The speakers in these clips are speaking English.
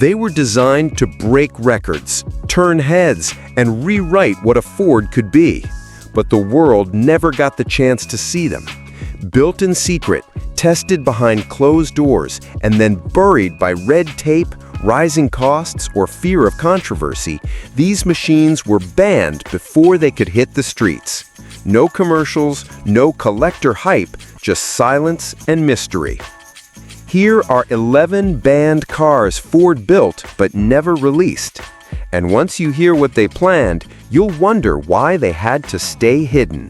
They were designed to break records, turn heads, and rewrite what a Ford could be. But the world never got the chance to see them. Built in secret, tested behind closed doors, and then buried by red tape, rising costs, or fear of controversy, these machines were banned before they could hit the streets. No commercials, no collector hype, just silence and mystery. Here are 11 banned cars Ford built but never released. And once you hear what they planned, you'll wonder why they had to stay hidden.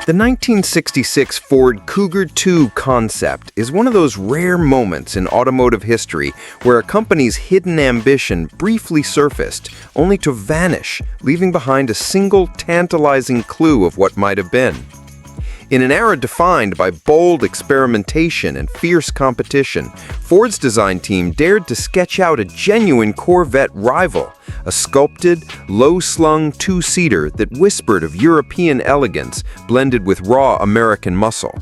The 1966 Ford Cougar II concept is one of those rare moments in automotive history where a company's hidden ambition briefly surfaced, only to vanish, leaving behind a single tantalizing clue of what might have been. In an era defined by bold experimentation and fierce competition, Ford's design team dared to sketch out a genuine Corvette rival, a sculpted, low-slung two-seater that whispered of European elegance blended with raw American muscle.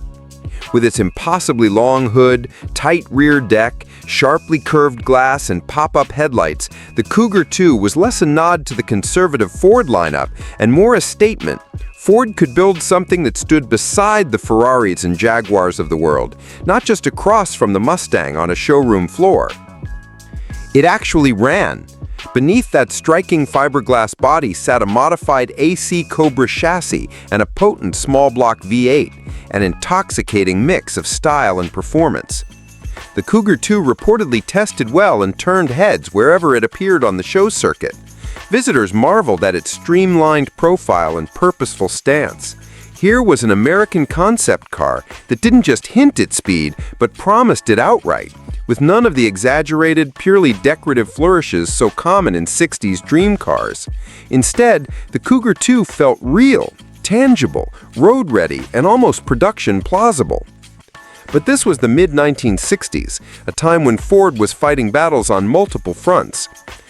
With its impossibly long hood, tight rear deck, sharply curved glass, and pop-up headlights, the Cougar II was less a nod to the conservative Ford lineup and more a statement. Ford could build something that stood beside the Ferraris and Jaguars of the world, not just across from the Mustang on a showroom floor. It actually ran. Beneath that striking fiberglass body sat a modified AC Cobra chassis and a potent small-block V8, an intoxicating mix of style and performance. The Cougar II reportedly tested well and turned heads wherever it appeared on the show circuit. Visitors marveled at its streamlined profile and purposeful stance. Here was an American concept car that didn't just hint at speed, but promised it outright, with none of the exaggerated, purely decorative flourishes so common in 60s dream cars. Instead, the Cougar II felt real, tangible, road-ready, and almost production plausible. But this was the mid-1960s, a time when Ford was fighting battles on multiple fronts.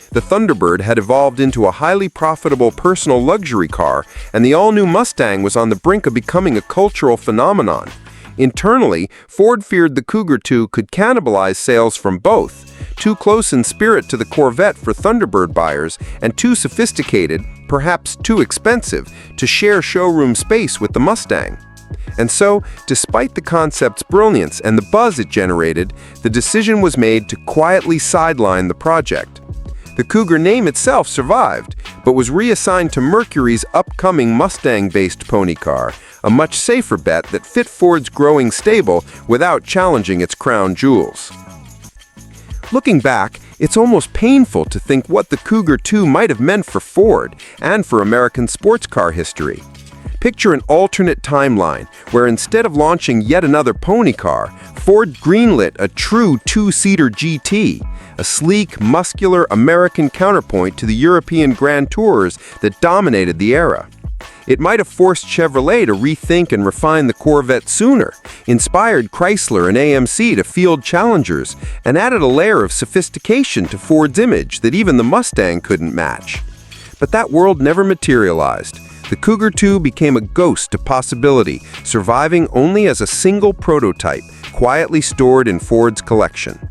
The Thunderbird had evolved into a highly profitable personal luxury car, and the all-new Mustang was on the brink of becoming a cultural phenomenon. Internally, Ford feared the Cougar II could cannibalize sales from both, too close in spirit to the Corvette for Thunderbird buyers, and too sophisticated, perhaps too expensive, to share showroom space with the Mustang. And so, despite the concept's brilliance and the buzz it generated, the decision was made to quietly sideline the project. The Cougar name itself survived, but was reassigned to Mercury's upcoming Mustang-based pony car, a much safer bet that fit Ford's growing stable without challenging its crown jewels. Looking back, it's almost painful to think what the Cougar II might have meant for Ford and for American sports car history. Picture an alternate timeline where instead of launching yet another pony car, Ford greenlit a true two-seater GT, a sleek, muscular American counterpoint to the European Grand Tours that dominated the era. It might have forced Chevrolet to rethink and refine the Corvette sooner, inspired Chrysler and AMC to field challengers, and added a layer of sophistication to Ford's image that even the Mustang couldn't match. But that world never materialized. The Cougar II became a ghost of possibility, surviving only as a single prototype, quietly stored in Ford's collection.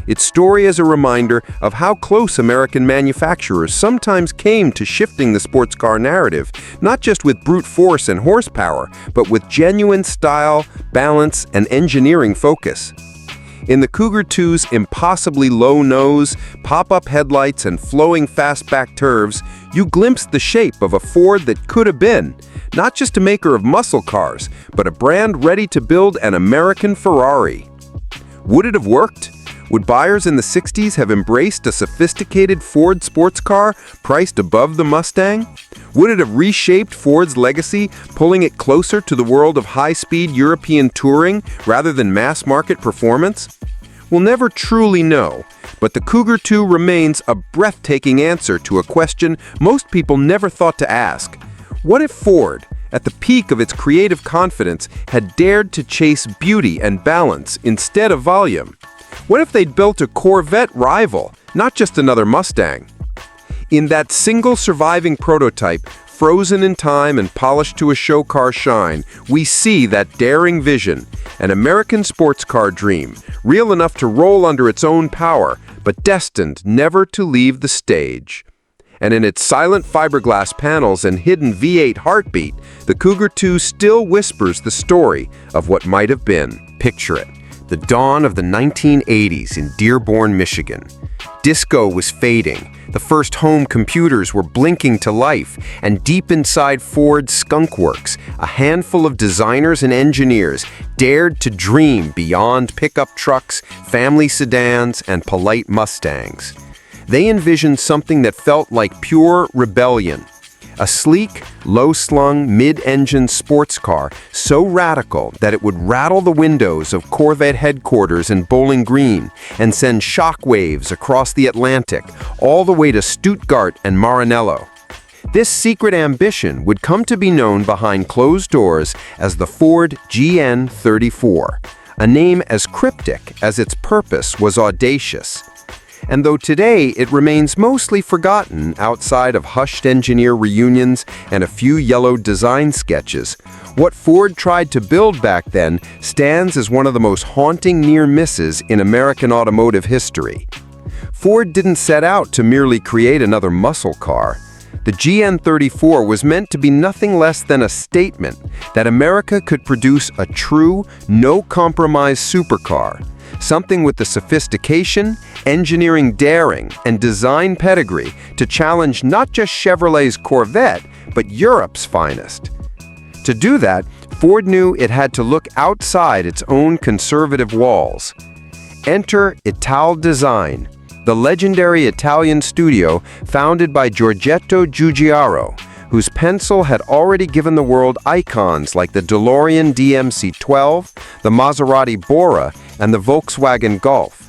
Its story is a reminder of how close American manufacturers sometimes came to shifting the sports car narrative, not just with brute force and horsepower, but with genuine style, balance, and engineering focus. In the Cougar II's impossibly low nose, pop-up headlights, and flowing fastback turves, you glimpsed the shape of a Ford that could have been, not just a maker of muscle cars, but a brand ready to build an American Ferrari. Would it have worked? Would buyers in the 60s have embraced a sophisticated Ford sports car priced above the Mustang? Would it have reshaped Ford's legacy, pulling it closer to the world of high-speed European touring rather than mass-market performance? We'll never truly know, but the Cougar II remains a breathtaking answer to a question most people never thought to ask. What if Ford, at the peak of its creative confidence, had dared to chase beauty and balance instead of volume? What if they'd built a Corvette rival, not just another Mustang? In that single surviving prototype, frozen in time and polished to a show car shine, we see that daring vision, an American sports car dream, real enough to roll under its own power, but destined never to leave the stage. And in its silent fiberglass panels and hidden V8 heartbeat, the Cougar 2 still whispers the story of what might have been. Picture it, the dawn of the 1980s in Dearborn, Michigan. Disco was fading, the first home computers were blinking to life, and deep inside Ford's Skunk Works, a handful of designers and engineers dared to dream beyond pickup trucks, family sedans, and polite Mustangs. They envisioned something that felt like pure rebellion. A sleek, low-slung, mid-engine sports car so radical that it would rattle the windows of Corvette headquarters in Bowling Green and send shockwaves across the Atlantic, all the way to Stuttgart and Maranello. This secret ambition would come to be known behind closed doors as the Ford GN34, a name as cryptic as its purpose was audacious. And though today it remains mostly forgotten outside of hushed engineer reunions and a few yellow design sketches, what Ford tried to build back then stands as one of the most haunting near misses in American automotive history. Ford didn't set out to merely create another muscle car. The GN34 was meant to be nothing less than a statement that America could produce a true, no-compromise supercar. Something with the sophistication, engineering daring, and design pedigree to challenge not just Chevrolet's Corvette, but Europe's finest. To do that, Ford knew it had to look outside its own conservative walls. Enter Ital Design, the legendary Italian studio founded by Giorgetto Giugiaro, whose pencil had already given the world icons like the DeLorean DMC-12, the Maserati Bora, and the Volkswagen Golf.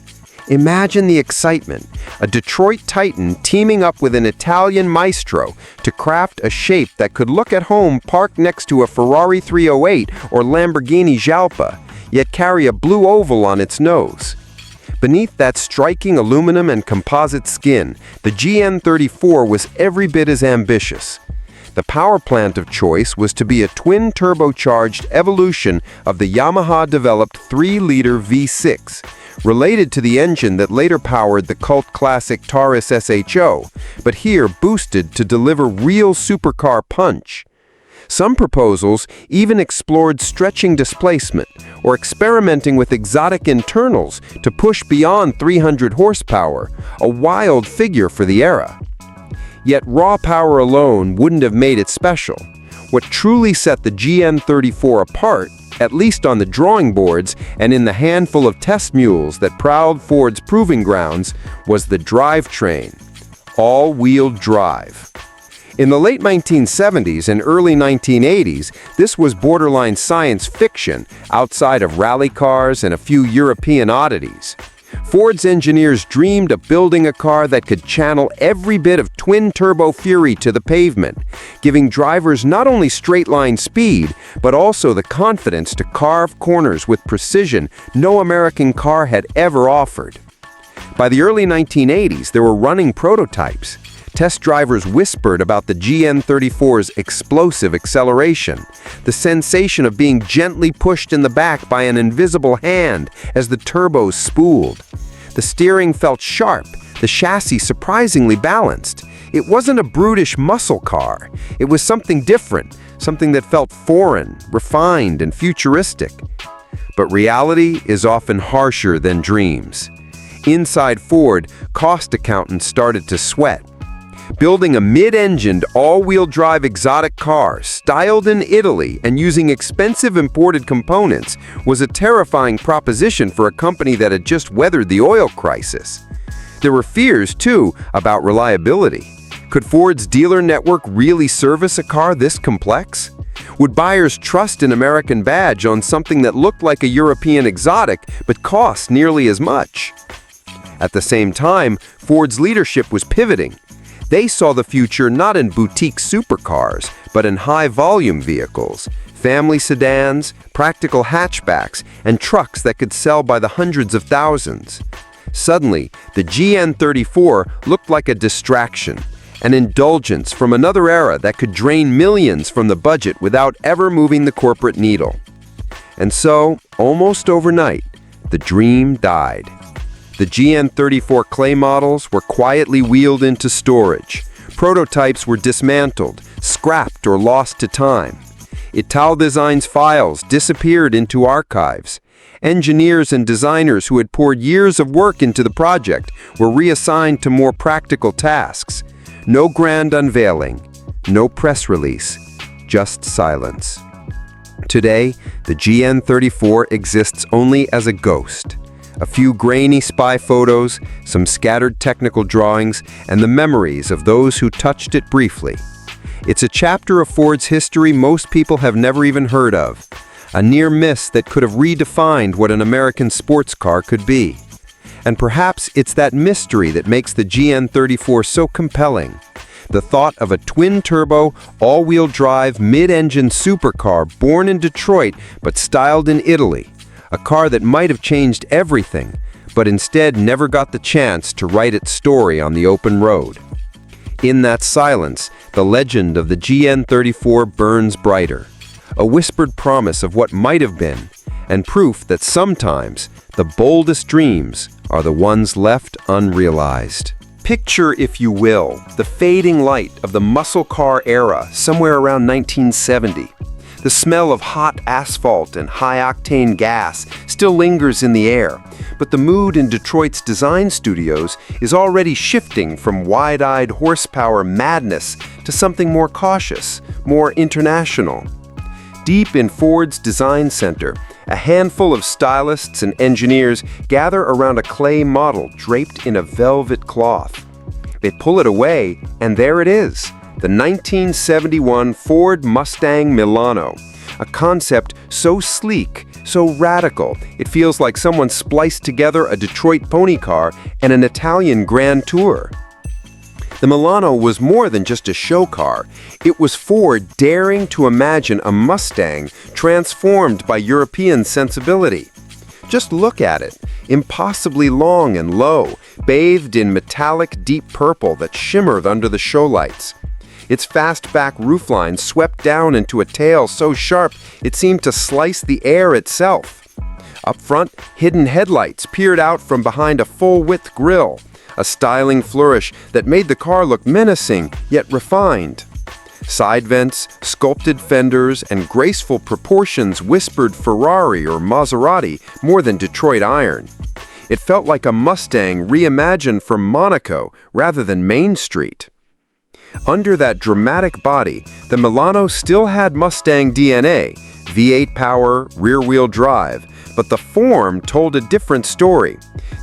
Imagine the excitement, a Detroit Titan teaming up with an Italian maestro to craft a shape that could look at home parked next to a Ferrari 308 or Lamborghini Jalpa, yet carry a blue oval on its nose. Beneath that striking aluminum and composite skin, the GN34 was every bit as ambitious. The power plant of choice was to be a twin-turbocharged evolution of the Yamaha-developed 3-liter V6, related to the engine that later powered the cult classic Taurus SHO, but here boosted to deliver real supercar punch. Some proposals even explored stretching displacement or experimenting with exotic internals to push beyond 300 horsepower, a wild figure for the era. Yet raw power alone wouldn't have made it special. What truly set the GN34 apart, at least on the drawing boards and in the handful of test mules that prowled Ford's proving grounds, was the drivetrain, all-wheel drive. In the late 1970s and early 1980s, this was borderline science fiction outside of rally cars and a few European oddities. Ford's engineers dreamed of building a car that could channel every bit of twin-turbo fury to the pavement, giving drivers not only straight-line speed, but also the confidence to carve corners with precision no American car had ever offered. By the early 1980s, there were running prototypes. Test drivers whispered about the GN34's explosive acceleration, the sensation of being gently pushed in the back by an invisible hand as the turbos spooled. The steering felt sharp, the chassis surprisingly balanced. It wasn't a brutish muscle car. It was something different, something that felt foreign, refined, and futuristic. But reality is often harsher than dreams. Inside Ford, cost accountants started to sweat. Building a mid-engined, all-wheel drive exotic car, styled in Italy and using expensive imported components, was a terrifying proposition for a company that had just weathered the oil crisis. There were fears, too, about reliability. Could Ford's dealer network really service a car this complex? Would buyers trust an American badge on something that looked like a European exotic but cost nearly as much? At the same time, Ford's leadership was pivoting. They saw the future not in boutique supercars, but in high-volume vehicles, family sedans, practical hatchbacks, and trucks that could sell by the hundreds of thousands. Suddenly, the GN34 looked like a distraction, an indulgence from another era that could drain millions from the budget without ever moving the corporate needle. And so, almost overnight, the dream died. The GN34 clay models were quietly wheeled into storage. Prototypes were dismantled, scrapped, or lost to time. Italdesign's files disappeared into archives. Engineers and designers who had poured years of work into the project were reassigned to more practical tasks. No grand unveiling, no press release, just silence. Today, the GN34 exists only as a ghost. A few grainy spy photos, some scattered technical drawings, and the memories of those who touched it briefly. It's a chapter of Ford's history most people have never even heard of. A near miss that could have redefined what an American sports car could be. And perhaps it's that mystery that makes the GN34 so compelling. The thought of a twin-turbo, all-wheel drive, mid-engine supercar born in Detroit but styled in Italy. A car that might have changed everything, but instead never got the chance to write its story on the open road. In that silence, the legend of the GN34 burns brighter. A whispered promise of what might have been, and proof that sometimes the boldest dreams are the ones left unrealized. Picture, if you will, the fading light of the muscle car era somewhere around 1970. The smell of hot asphalt and high-octane gas still lingers in the air, but the mood in Detroit's design studios is already shifting from wide-eyed horsepower madness to something more cautious, more international. Deep in Ford's design center, a handful of stylists and engineers gather around a clay model draped in a velvet cloth. They pull it away, and there it is, the 1971 Ford Mustang Milano, a concept so sleek, so radical, it feels like someone spliced together a Detroit pony car and an Italian Grand Tour. The Milano was more than just a show car. It was Ford daring to imagine a Mustang transformed by European sensibility. Just look at it, impossibly long and low, bathed in metallic deep purple that shimmered under the show lights. Its fastback roofline swept down into a tail so sharp it seemed to slice the air itself. Up front, hidden headlights peered out from behind a full-width grille, a styling flourish that made the car look menacing yet refined. Side vents, sculpted fenders, and graceful proportions whispered Ferrari or Maserati more than Detroit iron. It felt like a Mustang reimagined from Monaco rather than Main Street. Under that dramatic body, the Milano still had Mustang DNA, V8 power, rear-wheel drive, but the form told a different story.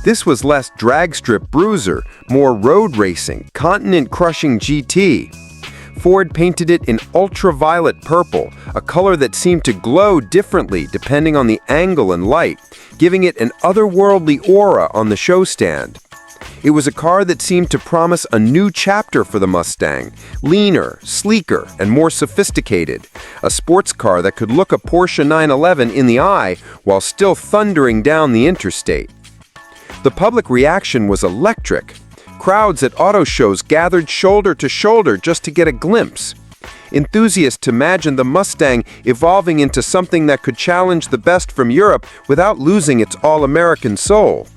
This was less dragstrip bruiser, more road racing, continent-crushing GT. Ford painted it in ultraviolet purple, a color that seemed to glow differently depending on the angle and light, giving it an otherworldly aura on the show stand. It was a car that seemed to promise a new chapter for the Mustang, leaner, sleeker, and more sophisticated. A sports car that could look a Porsche 911 in the eye while still thundering down the interstate. The public reaction was electric. Crowds at auto shows gathered shoulder to shoulder just to get a glimpse. Enthusiasts imagined the Mustang evolving into something that could challenge the best from Europe without losing its all-American soul.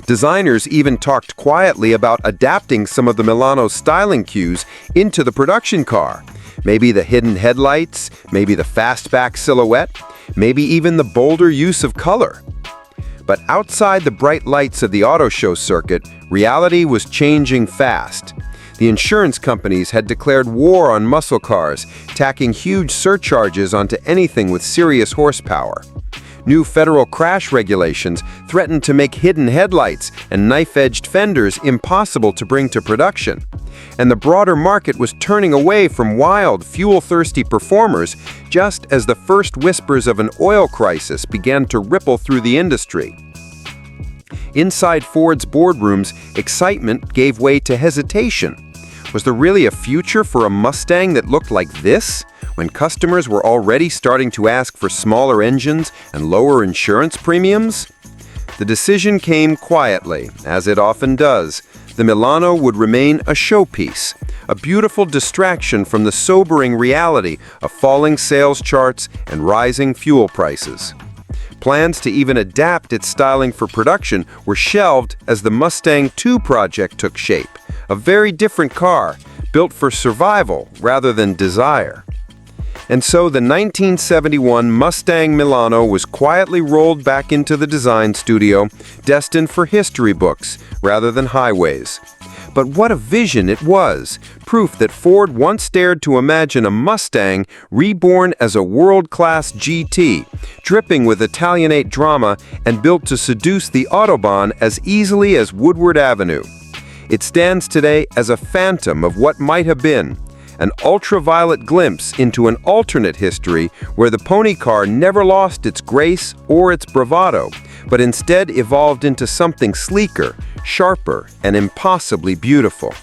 Designers even talked quietly about adapting some of the Milano's styling cues into the production car. Maybe the hidden headlights, maybe the fastback silhouette, maybe even the bolder use of color. But outside the bright lights of the auto show circuit, reality was changing fast. The insurance companies had declared war on muscle cars, tacking huge surcharges onto anything with serious horsepower. New federal crash regulations threatened to make hidden headlights and knife-edged fenders impossible to bring to production. And the broader market was turning away from wild, fuel-thirsty performers just as the first whispers of an oil crisis began to ripple through the industry. Inside Ford's boardrooms, excitement gave way to hesitation. Was there really a future for a Mustang that looked like this, when customers were already starting to ask for smaller engines and lower insurance premiums? The decision came quietly, as it often does. the Milano would remain a showpiece, a beautiful distraction from the sobering reality of falling sales charts and rising fuel prices. Plans to even adapt its styling for production were shelved as the Mustang II project took shape, a very different car, built for survival rather than desire. And so the 1971 Mustang Milano was quietly rolled back into the design studio, destined for history books rather than highways. But what a vision it was, proof that Ford once dared to imagine a Mustang reborn as a world-class GT, dripping with Italianate drama and built to seduce the Autobahn as easily as Woodward Avenue. It stands today as a phantom of what might have been, an ultraviolet glimpse into an alternate history where the pony car never lost its grace or its bravado, but instead evolved into something sleeker, sharper, and impossibly beautiful.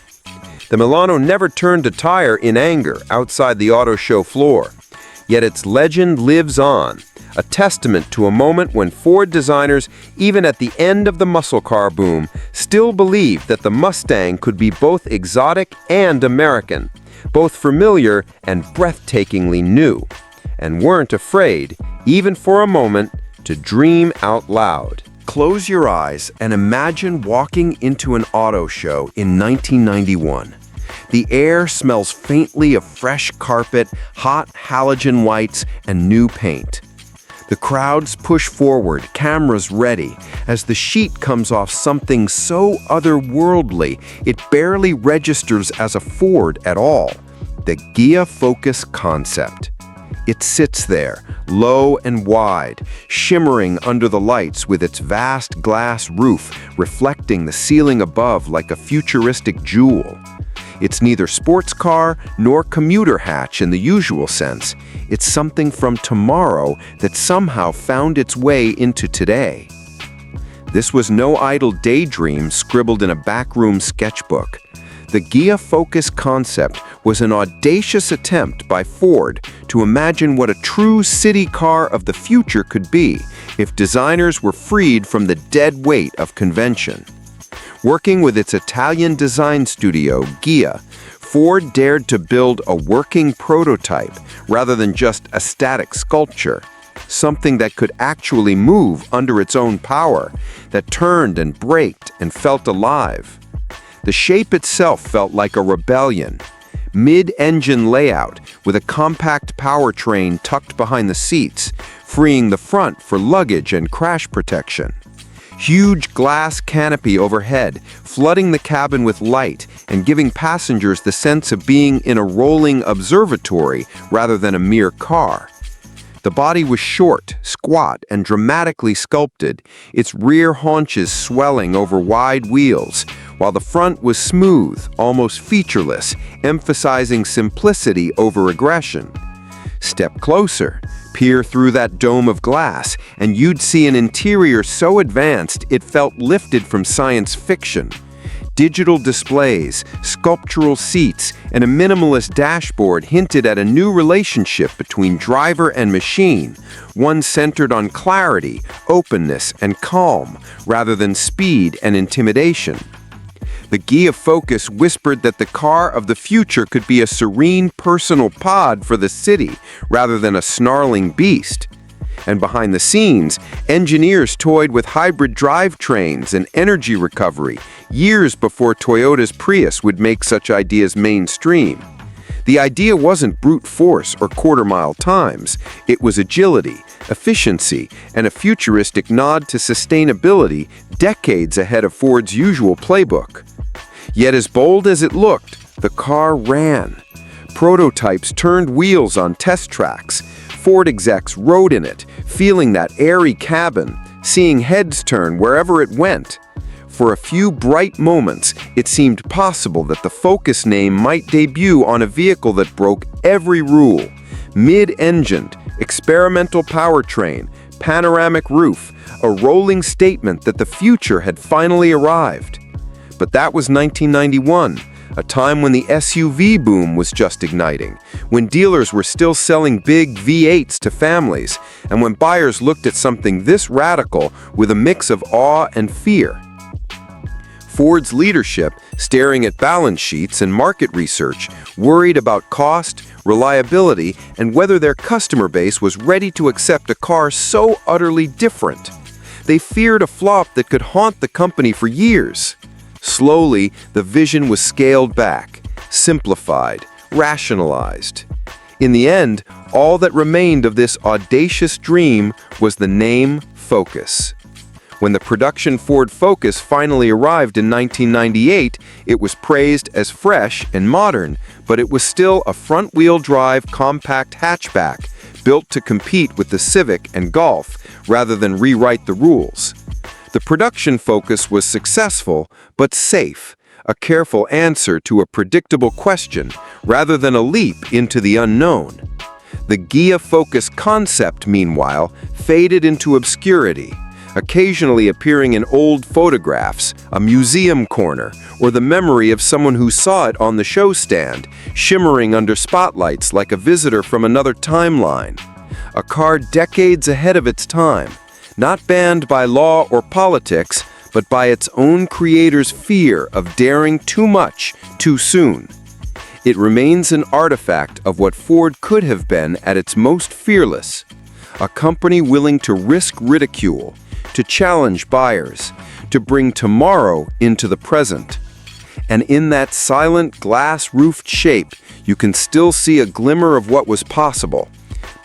The Milano never turned a tire in anger outside the auto show floor, yet its legend lives on, a testament to a moment when Ford designers, even at the end of the muscle car boom, still believed that the Mustang could be both exotic and American, both familiar and breathtakingly new, and weren't afraid, even for a moment, to dream out loud. Close your eyes and imagine walking into an auto show in 1991. The air smells faintly of fresh carpet, hot halogen whites, and new paint. The crowds push forward, cameras ready, as the sheet comes off something so otherworldly it barely registers as a Ford at all, the Ghia Focus concept. It sits there, low and wide, shimmering under the lights with its vast glass roof reflecting the ceiling above like a futuristic jewel. It's neither sports car nor commuter hatch in the usual sense. It's something from tomorrow that somehow found its way into today. This was no idle daydream scribbled in a backroom sketchbook. The Ghia Focus concept was an audacious attempt by Ford to imagine what a true city car of the future could be if designers were freed from the dead weight of convention. Working with its Italian design studio, Ghia, Ford dared to build a working prototype rather than just a static sculpture, something that could actually move under its own power, that turned and braked and felt alive. The shape itself felt like a rebellion, mid-engine layout with a compact powertrain tucked behind the seats, freeing the front for luggage and crash protection. Huge glass canopy overhead, flooding the cabin with light and giving passengers the sense of being in a rolling observatory rather than a mere car. The body was short, squat, and dramatically sculpted, its rear haunches swelling over wide wheels, while the front was smooth, almost featureless, emphasizing simplicity over aggression. Step closer, peer through that dome of glass, and you'd see an interior so advanced it felt lifted from science fiction. Digital displays, sculptural seats, and a minimalist dashboard hinted at a new relationship between driver and machine, one centered on clarity, openness, and calm, rather than speed and intimidation. The Ghia Focus whispered that the car of the future could be a serene personal pod for the city rather than a snarling beast. And behind the scenes, engineers toyed with hybrid drivetrains and energy recovery years before Toyota's Prius would make such ideas mainstream. The idea wasn't brute force or quarter-mile times. It was agility, efficiency, and a futuristic nod to sustainability decades ahead of Ford's usual playbook. Yet as bold as it looked, the car ran. Prototypes turned wheels on test tracks. Ford execs rode in it, feeling that airy cabin, seeing heads turn wherever it went. For a few bright moments, it seemed possible that the Focus name might debut on a vehicle that broke every rule. Mid-engined, experimental powertrain, panoramic roof, a rolling statement that the future had finally arrived. But that was 1991, a time when the SUV boom was just igniting, when dealers were still selling big V8s to families, and when buyers looked at something this radical with a mix of awe and fear. Ford's leadership, staring at balance sheets and market research, worried about cost, reliability, and whether their customer base was ready to accept a car so utterly different. They feared a flop that could haunt the company for years. Slowly, the vision was scaled back, simplified, rationalized. In the end, all that remained of this audacious dream was the name Focus. When the production Ford Focus finally arrived in 1998, it was praised as fresh and modern, but it was still a front-wheel drive compact hatchback, built to compete with the Civic and Golf rather than rewrite the rules. The production Focus was successful, but safe, a careful answer to a predictable question rather than a leap into the unknown. The Ghia Focus concept, meanwhile, faded into obscurity, occasionally appearing in old photographs, a museum corner, or the memory of someone who saw it on the show stand, shimmering under spotlights like a visitor from another timeline. A car decades ahead of its time, not banned by law or politics, but by its own creator's fear of daring too much too soon. It remains an artifact of what Ford could have been at its most fearless, a company willing to risk ridicule, to challenge buyers, to bring tomorrow into the present. And in that silent glass-roofed shape, you can still see a glimmer of what was possible,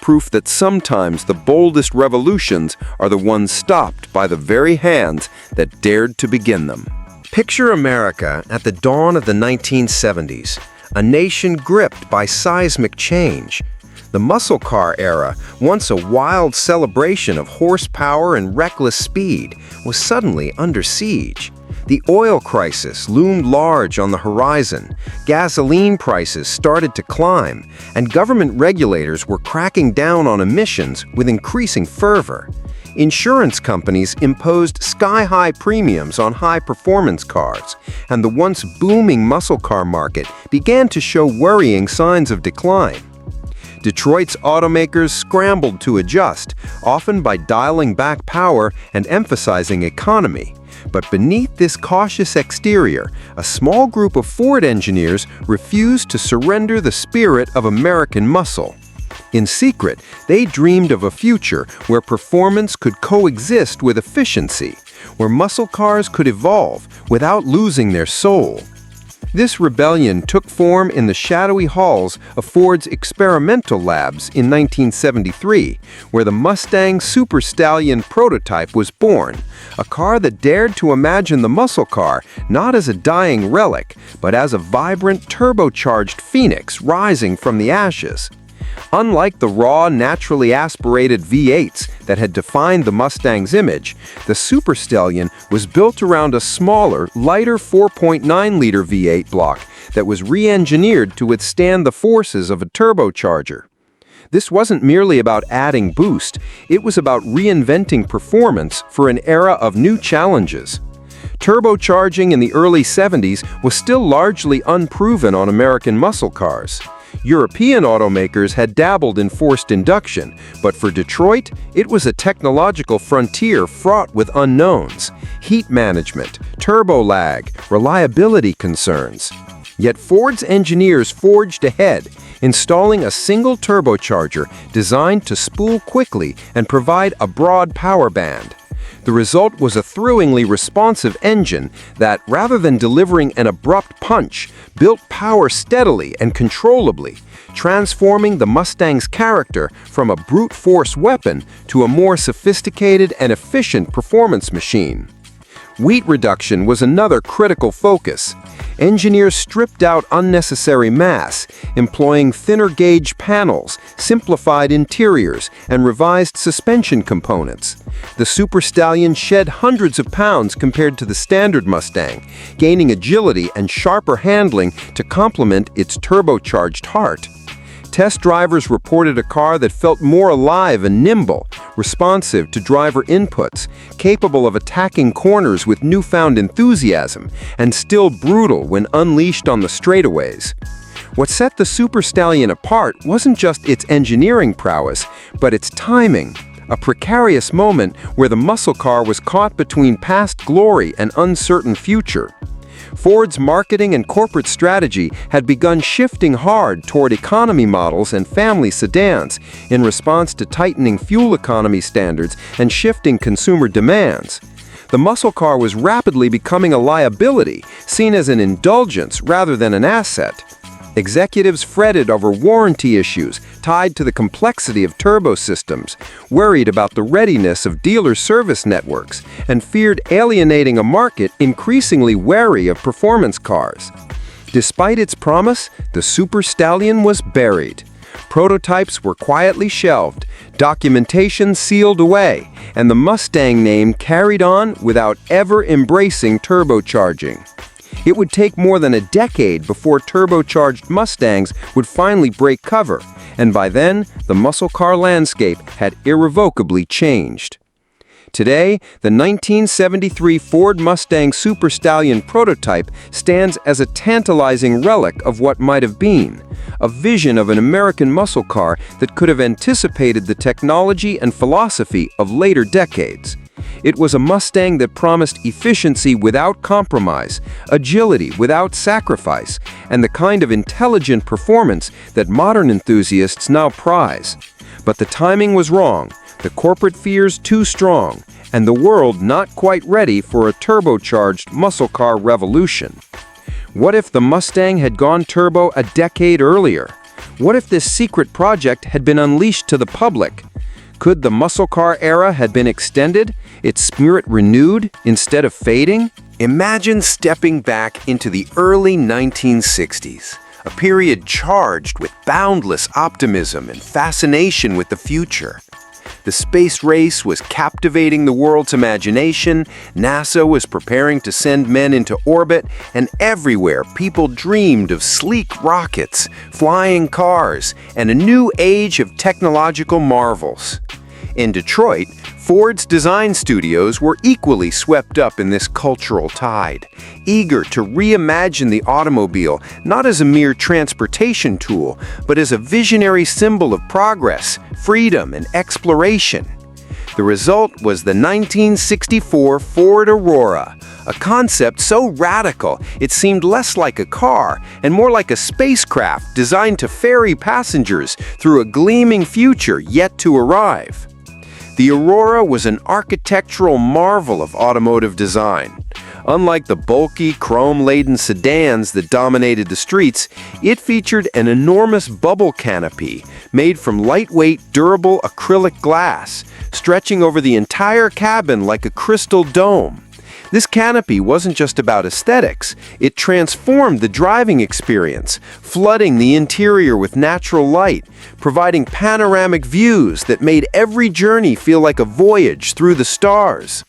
proof that sometimes the boldest revolutions are the ones stopped by the very hands that dared to begin them. Picture America at the dawn of the 1970s, a nation gripped by seismic change. The muscle car era, once a wild celebration of horsepower and reckless speed, was suddenly under siege. The oil crisis loomed large on the horizon, gasoline prices started to climb, and government regulators were cracking down on emissions with increasing fervor. Insurance companies imposed sky-high premiums on high-performance cars, and the once booming muscle car market began to show worrying signs of decline. Detroit's automakers scrambled to adjust, often by dialing back power and emphasizing economy. But beneath this cautious exterior, a small group of Ford engineers refused to surrender the spirit of American muscle. In secret, they dreamed of a future where performance could coexist with efficiency, where muscle cars could evolve without losing their soul. This rebellion took form in the shadowy halls of Ford's experimental labs in 1973, where the Mustang Super Stallion prototype was born, a car that dared to imagine the muscle car not as a dying relic, but as a vibrant, turbocharged phoenix rising from the ashes. Unlike the raw, naturally aspirated V8s that had defined the Mustang's image, the Super Stallion was built around a smaller, lighter 4.9-liter V8 block that was re-engineered to withstand the forces of a turbocharger. This wasn't merely about adding boost, it was about reinventing performance for an era of new challenges. Turbocharging in the early 70s was still largely unproven on American muscle cars. European automakers had dabbled in forced induction, but for Detroit, it was a technological frontier fraught with unknowns, heat management, turbo lag, reliability concerns. Yet Ford's engineers forged ahead, installing a single turbocharger designed to spool quickly and provide a broad power band. The result was a thrillingly responsive engine that, rather than delivering an abrupt punch, built power steadily and controllably, transforming the Mustang's character from a brute force weapon to a more sophisticated and efficient performance machine. Weight reduction was another critical focus. Engineers stripped out unnecessary mass, employing thinner gauge panels, simplified interiors, and revised suspension components. The Super Stallion shed hundreds of pounds compared to the standard Mustang, gaining agility and sharper handling to complement its turbocharged heart. Test drivers reported a car that felt more alive and nimble, responsive to driver inputs, capable of attacking corners with newfound enthusiasm, and still brutal when unleashed on the straightaways. What set the Super Stallion apart wasn't just its engineering prowess, but its timing, a precarious moment where the muscle car was caught between past glory and uncertain future. Ford's marketing and corporate strategy had begun shifting hard toward economy models and family sedans in response to tightening fuel economy standards and shifting consumer demands. The muscle car was rapidly becoming a liability, seen as an indulgence rather than an asset. Executives fretted over warranty issues tied to the complexity of turbo systems, worried about the readiness of dealer service networks, and feared alienating a market increasingly wary of performance cars. Despite its promise, the Super Stallion was buried. Prototypes were quietly shelved, documentation sealed away, and the Mustang name carried on without ever embracing turbocharging. It would take more than a decade before turbocharged Mustangs would finally break cover, and by then, the muscle car landscape had irrevocably changed. Today, the 1973 Ford Mustang Super Stallion prototype stands as a tantalizing relic of what might have been, a vision of an American muscle car that could have anticipated the technology and philosophy of later decades. It was a Mustang that promised efficiency without compromise, agility without sacrifice, and the kind of intelligent performance that modern enthusiasts now prize. But the timing was wrong, the corporate fears too strong, and the world not quite ready for a turbocharged muscle car revolution. What if the Mustang had gone turbo a decade earlier? What if this secret project had been unleashed to the public? Could the muscle car era have been extended, its spirit renewed instead of fading? Imagine stepping back into the early 1960s, a period charged with boundless optimism and fascination with the future. The space race was captivating the world's imagination, NASA was preparing to send men into orbit, and everywhere people dreamed of sleek rockets, flying cars, and a new age of technological marvels. In Detroit, Ford's design studios were equally swept up in this cultural tide, eager to reimagine the automobile not as a mere transportation tool, but as a visionary symbol of progress, freedom, and exploration. The result was the 1964 Ford Aurora, a concept so radical it seemed less like a car and more like a spacecraft designed to ferry passengers through a gleaming future yet to arrive. The Aurora was an architectural marvel of automotive design. Unlike the bulky, chrome-laden sedans that dominated the streets, it featured an enormous bubble canopy made from lightweight, durable acrylic glass, stretching over the entire cabin like a crystal dome. This canopy wasn't just about aesthetics, it transformed the driving experience, flooding the interior with natural light, providing panoramic views that made every journey feel like a voyage through the stars.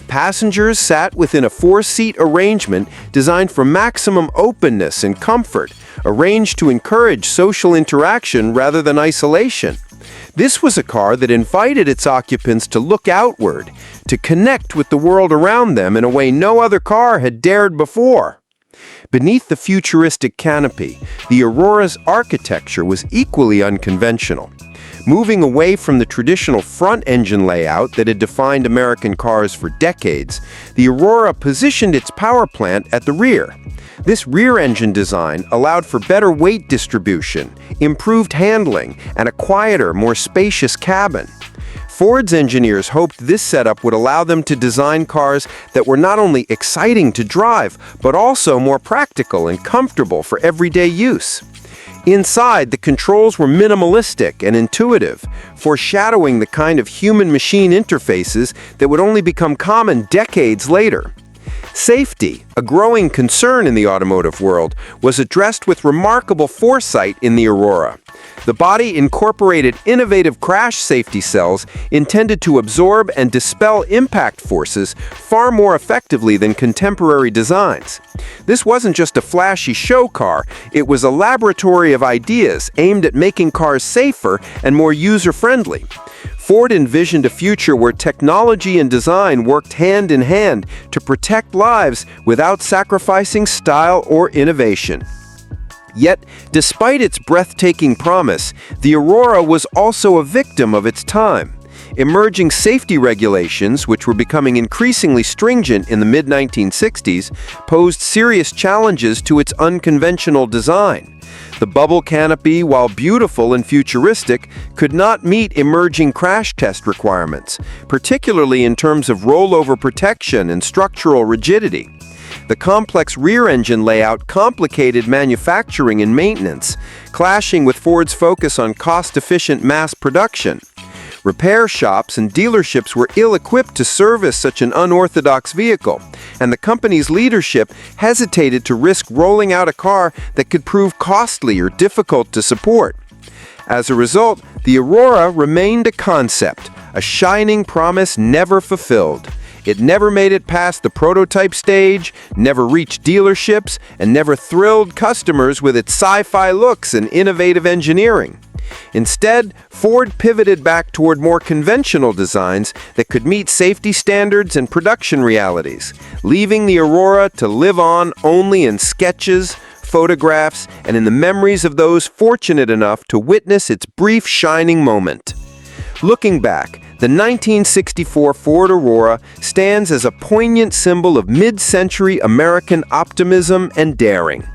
Passengers sat within a four-seat arrangement designed for maximum openness and comfort, arranged to encourage social interaction rather than isolation. This was a car that invited its occupants to look outward, to connect with the world around them in a way no other car had dared before. Beneath the futuristic canopy, the Aurora's architecture was equally unconventional. Moving away from the traditional front-engine layout that had defined American cars for decades, the Aurora positioned its power plant at the rear. This rear-engine design allowed for better weight distribution, improved handling, and a quieter, more spacious cabin. Ford's engineers hoped this setup would allow them to design cars that were not only exciting to drive, but also more practical and comfortable for everyday use. Inside, the controls were minimalistic and intuitive, foreshadowing the kind of human-machine interfaces that would only become common decades later. Safety, a growing concern in the automotive world, was addressed with remarkable foresight in the Aurora. The body incorporated innovative crash safety cells intended to absorb and dispel impact forces far more effectively than contemporary designs. This wasn't just a flashy show car, it was a laboratory of ideas aimed at making cars safer and more user-friendly. Ford envisioned a future where technology and design worked hand in hand to protect lives without sacrificing style or innovation. Yet, despite its breathtaking promise, the Aurora was also a victim of its time. Emerging safety regulations, which were becoming increasingly stringent in the mid-1960s, posed serious challenges to its unconventional design. The bubble canopy, while beautiful and futuristic, could not meet emerging crash test requirements, particularly in terms of rollover protection and structural rigidity. The complex rear engine layout complicated manufacturing and maintenance, clashing with Ford's focus on cost-efficient mass production. Repair shops and dealerships were ill-equipped to service such an unorthodox vehicle, and the company's leadership hesitated to risk rolling out a car that could prove costly or difficult to support. As a result, the Aurora remained a concept, a shining promise never fulfilled. It never made it past the prototype stage, never reached dealerships, and never thrilled customers with its sci-fi looks and innovative engineering. Instead, Ford pivoted back toward more conventional designs that could meet safety standards and production realities, leaving the Aurora to live on only in sketches, photographs, and in the memories of those fortunate enough to witness its brief shining moment. Looking back, the 1964 Ford Aurora stands as a poignant symbol of mid-century American optimism and daring.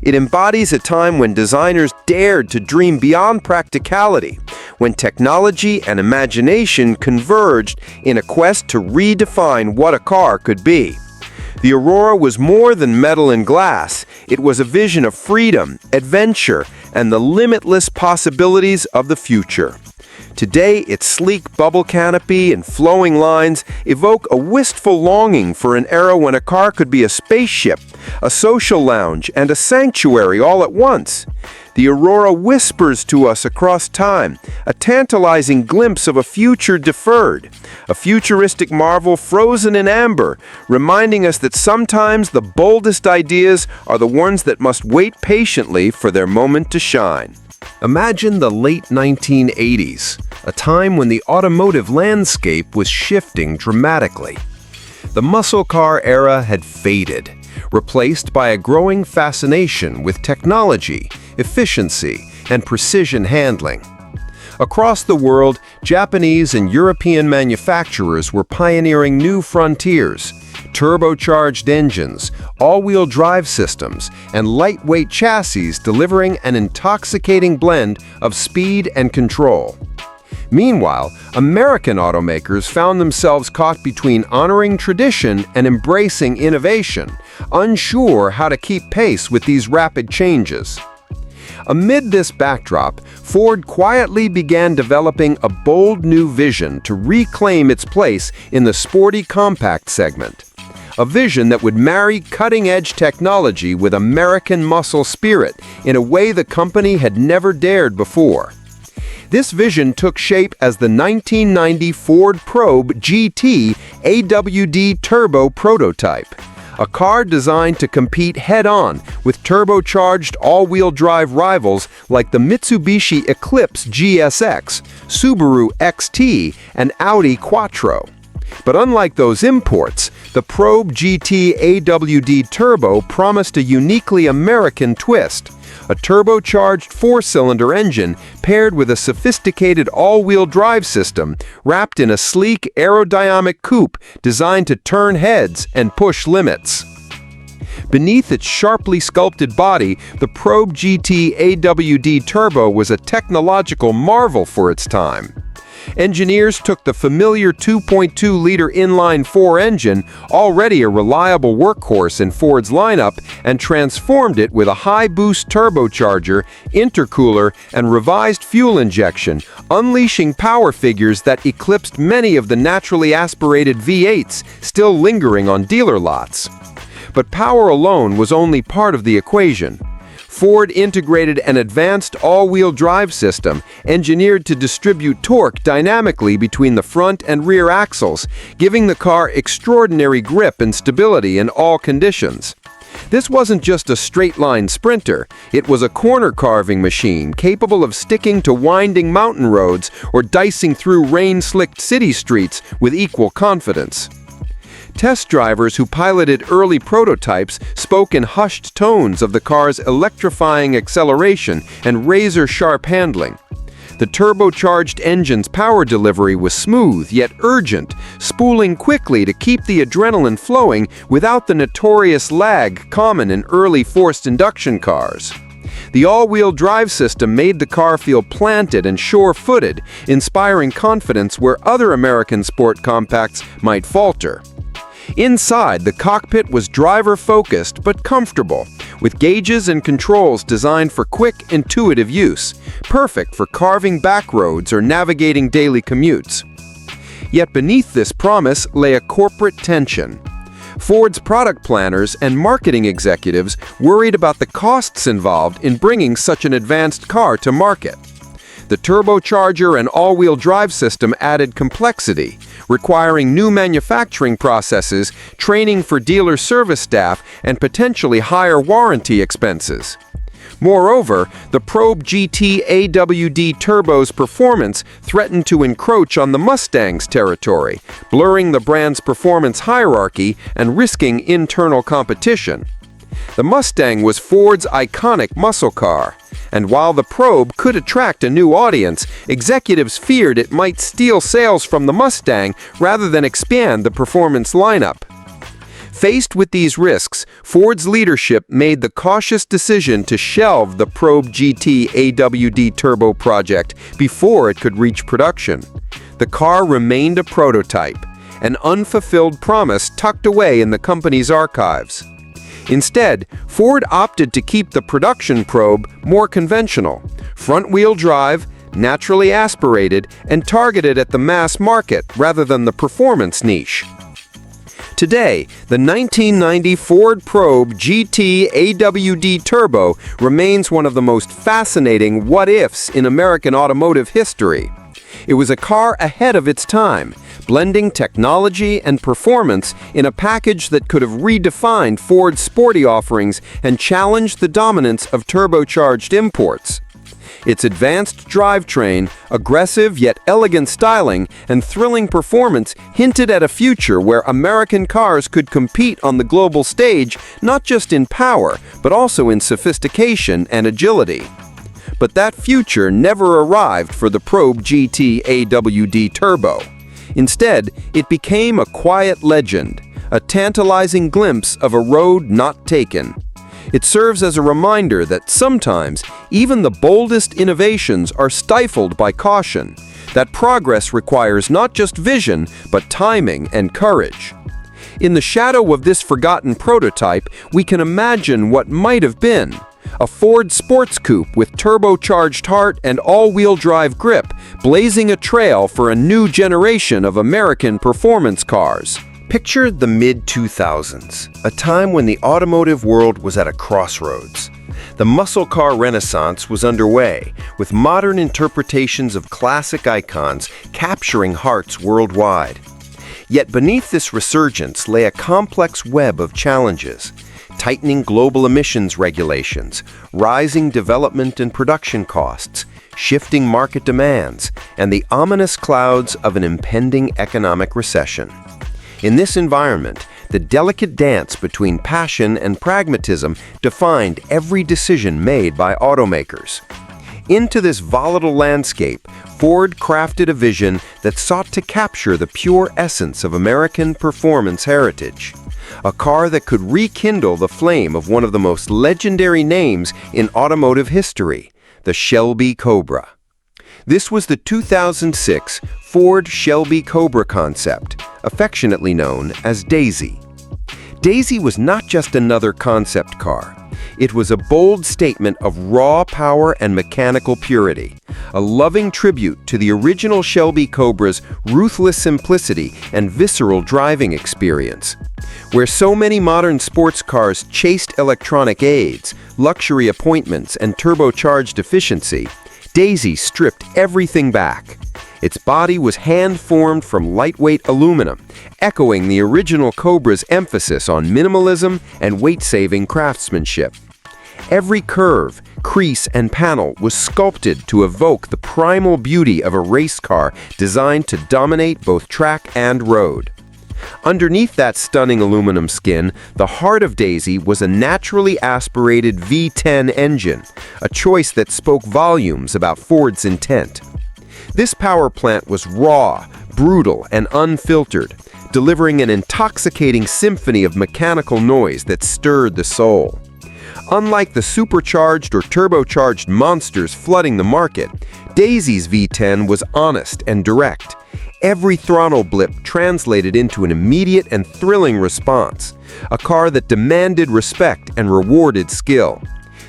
It embodies a time when designers dared to dream beyond practicality, when technology and imagination converged in a quest to redefine what a car could be. The Aurora was more than metal and glass. It was a vision of freedom, adventure, and the limitless possibilities of the future. Today, its sleek bubble canopy and flowing lines evoke a wistful longing for an era when a car could be a spaceship, a social lounge, and a sanctuary all at once. The Aurora whispers to us across time, a tantalizing glimpse of a future deferred, a futuristic marvel frozen in amber, reminding us that sometimes the boldest ideas are the ones that must wait patiently for their moment to shine. Imagine the late 1980s, a time when the automotive landscape was shifting dramatically. The muscle car era had faded, replaced by a growing fascination with technology, efficiency, and precision handling. Across the world, Japanese and European manufacturers were pioneering new frontiers: turbocharged engines, all-wheel drive systems, and lightweight chassis delivering an intoxicating blend of speed and control. Meanwhile, American automakers found themselves caught between honoring tradition and embracing innovation, unsure how to keep pace with these rapid changes. Amid this backdrop, Ford quietly began developing a bold new vision to reclaim its place in the sporty compact segment. A vision that would marry cutting-edge technology with American muscle spirit in a way the company had never dared before. This vision took shape as the 1990 Ford Probe GT AWD Turbo prototype, a car designed to compete head-on with turbocharged all-wheel drive rivals like the Mitsubishi Eclipse GSX, Subaru XT, and Audi Quattro. But unlike those imports, the Probe GT AWD Turbo promised a uniquely American twist: a turbocharged four-cylinder engine paired with a sophisticated all-wheel drive system wrapped in a sleek aerodynamic coupe designed to turn heads and push limits. Beneath its sharply sculpted body, the Probe GT AWD Turbo was a technological marvel for its time. Engineers took the familiar 2.2-liter inline-4 engine, already a reliable workhorse in Ford's lineup, and transformed it with a high-boost turbocharger, intercooler, and revised fuel injection, unleashing power figures that eclipsed many of the naturally aspirated V8s still lingering on dealer lots. But power alone was only part of the equation. Ford integrated an advanced all-wheel drive system engineered to distribute torque dynamically between the front and rear axles, giving the car extraordinary grip and stability in all conditions. This wasn't just a straight-line sprinter, it was a corner-carving machine capable of sticking to winding mountain roads or dicing through rain-slicked city streets with equal confidence. Test drivers who piloted early prototypes spoke in hushed tones of the car's electrifying acceleration and razor-sharp handling. The turbocharged engine's power delivery was smooth yet urgent, spooling quickly to keep the adrenaline flowing without the notorious lag common in early forced induction cars. The all-wheel drive system made the car feel planted and sure-footed, inspiring confidence where other American sport compacts might falter. Inside, the cockpit was driver-focused but comfortable, with gauges and controls designed for quick, intuitive use, perfect for carving back roads or navigating daily commutes. Yet beneath this promise lay a corporate tension. Ford's product planners and marketing executives worried about the costs involved in bringing such an advanced car to market. The turbocharger and all-wheel drive system added complexity, requiring new manufacturing processes, training for dealer service staff, and potentially higher warranty expenses. Moreover, the Probe GT AWD turbo's performance threatened to encroach on the Mustang's territory, blurring the brand's performance hierarchy and risking internal competition. The Mustang was Ford's iconic muscle car, and while the Probe could attract a new audience, executives feared it might steal sales from the Mustang rather than expand the performance lineup. Faced with these risks, Ford's leadership made the cautious decision to shelve the Probe GT AWD Turbo project before it could reach production. The car remained a prototype, an unfulfilled promise tucked away in the company's archives. Instead, Ford opted to keep the production Probe more conventional, front-wheel drive, naturally aspirated, and targeted at the mass market rather than the performance niche. Today, the 1990 Ford Probe GT AWD Turbo remains one of the most fascinating what-ifs in American automotive history. It was a car ahead of its time, blending technology and performance in a package that could have redefined Ford's sporty offerings and challenged the dominance of turbocharged imports. Its advanced drivetrain, aggressive yet elegant styling, and thrilling performance hinted at a future where American cars could compete on the global stage not just in power, but also in sophistication and agility. But that future never arrived for the Probe GT AWD Turbo. Instead, it became a quiet legend, a tantalizing glimpse of a road not taken. It serves as a reminder that sometimes even the boldest innovations are stifled by caution, that progress requires not just vision, but timing and courage. In the shadow of this forgotten prototype, we can imagine what might have been. A Ford sports coupe with turbocharged heart and all-wheel drive grip, blazing a trail for a new generation of American performance cars. Picture the mid-2000s, a time when the automotive world was at a crossroads. The muscle car renaissance was underway, with modern interpretations of classic icons capturing hearts worldwide. Yet beneath this resurgence lay a complex web of challenges: tightening global emissions regulations, rising development and production costs, shifting market demands, and the ominous clouds of an impending economic recession. In this environment, the delicate dance between passion and pragmatism defined every decision made by automakers. Into this volatile landscape, Ford crafted a vision that sought to capture the pure essence of American performance heritage. A car that could rekindle the flame of one of the most legendary names in automotive history, the Shelby Cobra. This was the 2006 Ford Shelby Cobra concept, affectionately known as Daisy. Daisy was not just another concept car. It was a bold statement of raw power and mechanical purity, a loving tribute to the original Shelby Cobra's ruthless simplicity and visceral driving experience. Where so many modern sports cars chased electronic aids, luxury appointments, and turbocharged efficiency, Daisy stripped everything back. Its body was hand-formed from lightweight aluminum, echoing the original Cobra's emphasis on minimalism and weight-saving craftsmanship. Every curve, crease, and panel was sculpted to evoke the primal beauty of a race car designed to dominate both track and road. Underneath that stunning aluminum skin, the heart of Daisy was a naturally aspirated V10 engine, a choice that spoke volumes about Ford's intent. This power plant was raw, brutal, and unfiltered, delivering an intoxicating symphony of mechanical noise that stirred the soul. Unlike the supercharged or turbocharged monsters flooding the market, Daisy's V10 was honest and direct. Every throttle blip translated into an immediate and thrilling response, a car that demanded respect and rewarded skill.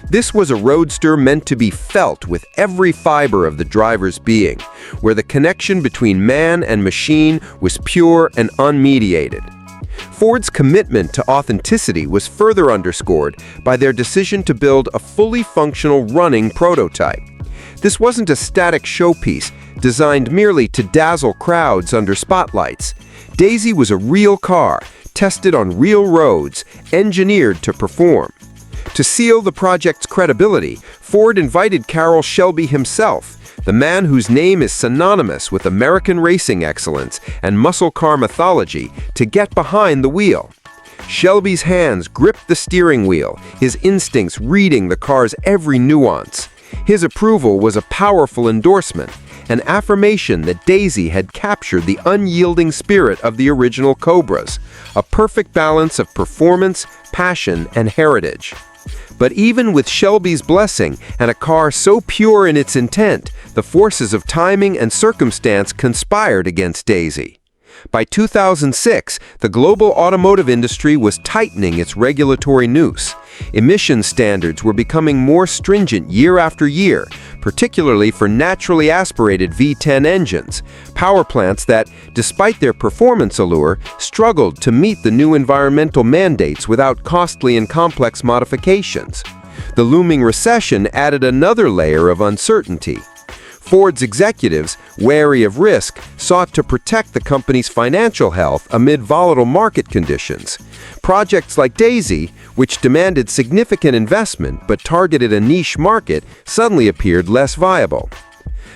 This was a roadster meant to be felt with every fiber of the driver's being, where the connection between man and machine was pure and unmediated. Ford's commitment to authenticity was further underscored by their decision to build a fully functional running prototype. This wasn't a static showpiece designed merely to dazzle crowds under spotlights. Daisy was a real car, tested on real roads, engineered to perform. To seal the project's credibility, Ford invited Shelby himself, the man whose name is synonymous with American racing excellence and muscle car mythology, to get behind the wheel. Shelby's hands gripped the steering wheel, his instincts reading the car's every nuance. His approval was a powerful endorsement, an affirmation that Daisy had captured the unyielding spirit of the original Cobras, a perfect balance of performance, passion, and heritage. But even with Shelby's blessing and a car so pure in its intent, the forces of timing and circumstance conspired against Daisy. By 2006, the global automotive industry was tightening its regulatory noose. Emission standards were becoming more stringent year after year, particularly for naturally aspirated V10 engines, power plants that, despite their performance allure, struggled to meet the new environmental mandates without costly and complex modifications. The looming recession added another layer of uncertainty. Ford's executives, wary of risk, sought to protect the company's financial health amid volatile market conditions. Projects like Daisy, which demanded significant investment but targeted a niche market, suddenly appeared less viable.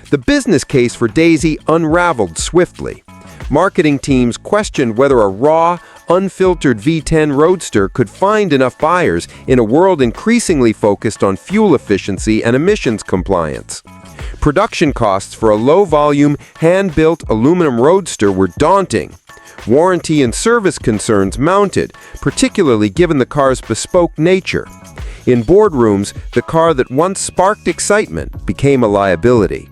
The business case for Daisy unraveled swiftly. Marketing teams questioned whether a raw, unfiltered V10 Roadster could find enough buyers in a world increasingly focused on fuel efficiency and emissions compliance. Production costs for a low-volume, hand-built aluminum Roadster were daunting. Warranty and service concerns mounted, particularly given the car's bespoke nature. In boardrooms, the car that once sparked excitement became a liability.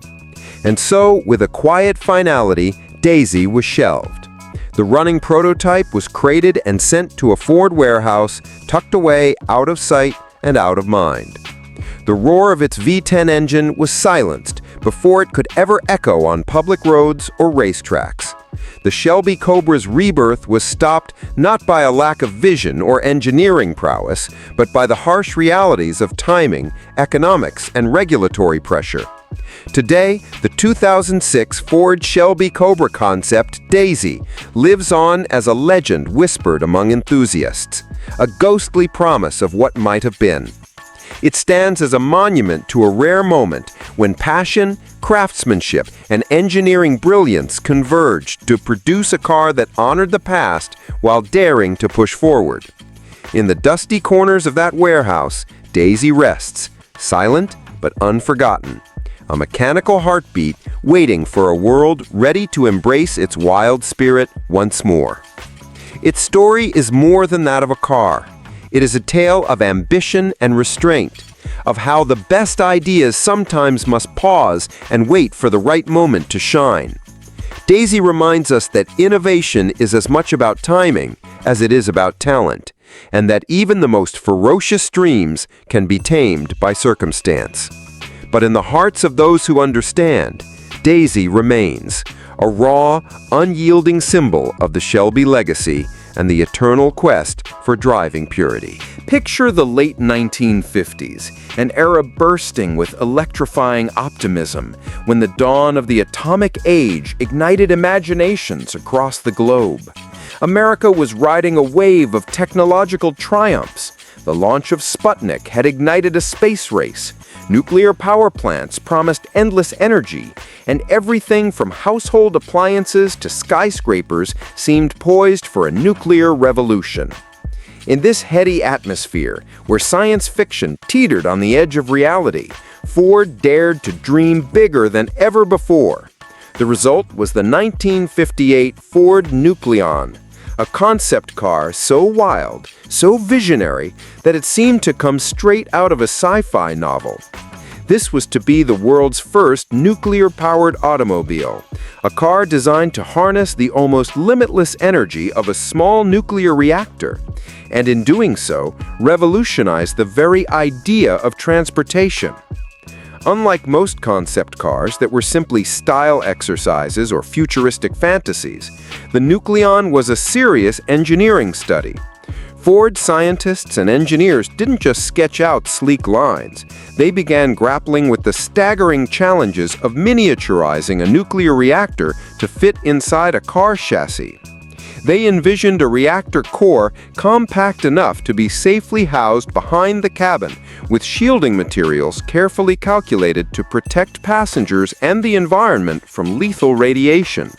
And so, with a quiet finality, Daisy was shelved. The running prototype was crated and sent to a Ford warehouse, tucked away out of sight and out of mind. The roar of its V10 engine was silenced before it could ever echo on public roads or racetracks. The Shelby Cobra's rebirth was stopped not by a lack of vision or engineering prowess, but by the harsh realities of timing, economics, and regulatory pressure. Today, the 2006 Ford Shelby Cobra concept, Daisy, lives on as a legend whispered among enthusiasts, a ghostly promise of what might have been. It stands as a monument to a rare moment when passion, craftsmanship, and engineering brilliance converged to produce a car that honored the past while daring to push forward. In the dusty corners of that warehouse, Daisy rests, silent but unforgotten, a mechanical heartbeat waiting for a world ready to embrace its wild spirit once more. Its story is more than that of a car. It is a tale of ambition and restraint, of how the best ideas sometimes must pause and wait for the right moment to shine. Daisy reminds us that innovation is as much about timing as it is about talent, and that even the most ferocious dreams can be tamed by circumstance. But in the hearts of those who understand, Daisy remains, a raw, unyielding symbol of the Shelby legacy and the eternal quest for driving purity. Picture the late 1950s, an era bursting with electrifying optimism, when the dawn of the atomic age ignited imaginations across the globe. America was riding a wave of technological triumphs. The launch of Sputnik had ignited a space race. Nuclear power plants promised endless energy, and everything from household appliances to skyscrapers seemed poised for a nuclear revolution. In this heady atmosphere, where science fiction teetered on the edge of reality, Ford dared to dream bigger than ever before. The result was the 1958 Ford Nucleon, a concept car so wild, so visionary, that it seemed to come straight out of a sci-fi novel. This was to be the world's first nuclear-powered automobile, a car designed to harness the almost limitless energy of a small nuclear reactor, and in doing so, revolutionize the very idea of transportation. Unlike most concept cars that were simply style exercises or futuristic fantasies, the Nucleon was a serious engineering study. Ford scientists and engineers didn't just sketch out sleek lines. They began grappling with the staggering challenges of miniaturizing a nuclear reactor to fit inside a car chassis. They envisioned a reactor core compact enough to be safely housed behind the cabin, with shielding materials carefully calculated to protect passengers and the environment from lethal radiation.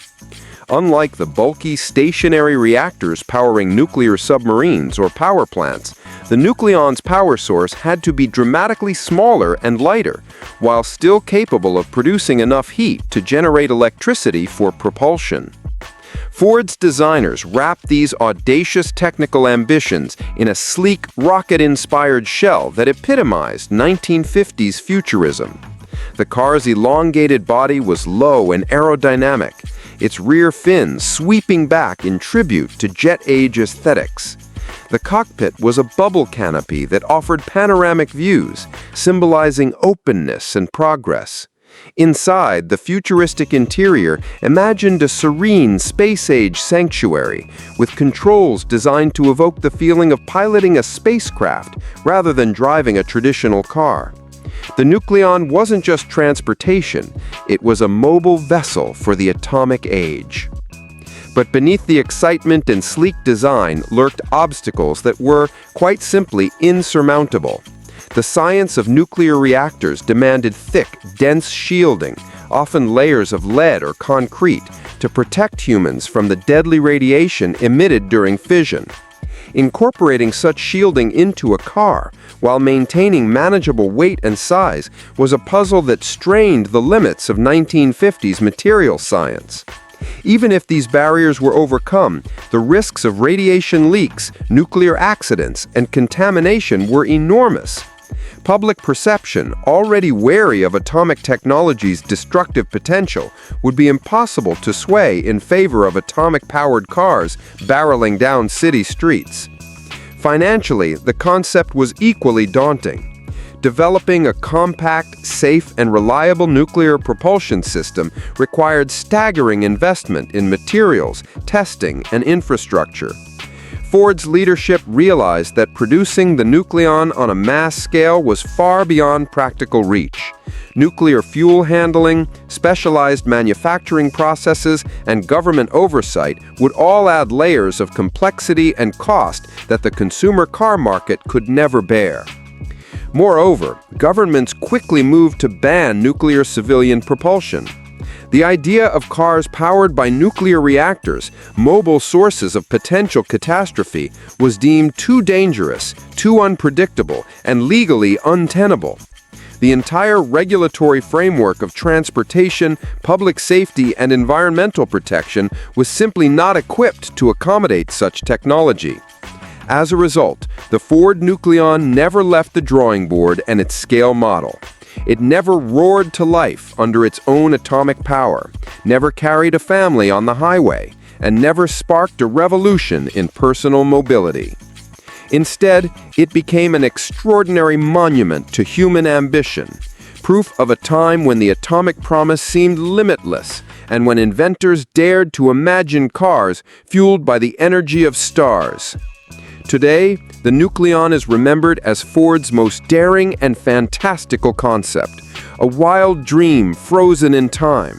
Unlike the bulky stationary reactors powering nuclear submarines or power plants, the Nucleon's power source had to be dramatically smaller and lighter, while still capable of producing enough heat to generate electricity for propulsion. Ford's designers wrapped these audacious technical ambitions in a sleek, rocket-inspired shell that epitomized 1950s futurism. The car's elongated body was low and aerodynamic, its rear fins sweeping back in tribute to jet-age aesthetics. The cockpit was a bubble canopy that offered panoramic views, symbolizing openness and progress. Inside, the futuristic interior imagined a serene space-age sanctuary, with controls designed to evoke the feeling of piloting a spacecraft rather than driving a traditional car. The Nucleon wasn't just transportation, it was a mobile vessel for the atomic age. But beneath the excitement and sleek design lurked obstacles that were, quite simply, insurmountable. The science of nuclear reactors demanded thick, dense shielding, often layers of lead or concrete, to protect humans from the deadly radiation emitted during fission. Incorporating such shielding into a car, while maintaining manageable weight and size, was a puzzle that strained the limits of 1950s material science. Even if these barriers were overcome, the risks of radiation leaks, nuclear accidents, and contamination were enormous. Public perception, already wary of atomic technology's destructive potential, would be impossible to sway in favor of atomic-powered cars barreling down city streets. Financially, the concept was equally daunting. Developing a compact, safe, and reliable nuclear propulsion system required staggering investment in materials, testing, and infrastructure. Ford's leadership realized that producing the Nucleon on a mass scale was far beyond practical reach. Nuclear fuel handling, specialized manufacturing processes, and government oversight would all add layers of complexity and cost that the consumer car market could never bear. Moreover, governments quickly moved to ban nuclear civilian propulsion. The idea of cars powered by nuclear reactors, mobile sources of potential catastrophe, was deemed too dangerous, too unpredictable, and legally untenable. The entire regulatory framework of transportation, public safety, and environmental protection was simply not equipped to accommodate such technology. As a result, the Ford Nucleon never left the drawing board and its scale model. It never roared to life under its own atomic power, never carried a family on the highway, and never sparked a revolution in personal mobility. Instead, it became an extraordinary monument to human ambition, proof of a time when the atomic promise seemed limitless, and when inventors dared to imagine cars fueled by the energy of stars. Today, the Nucleon is remembered as Ford's most daring and fantastical concept, a wild dream frozen in time.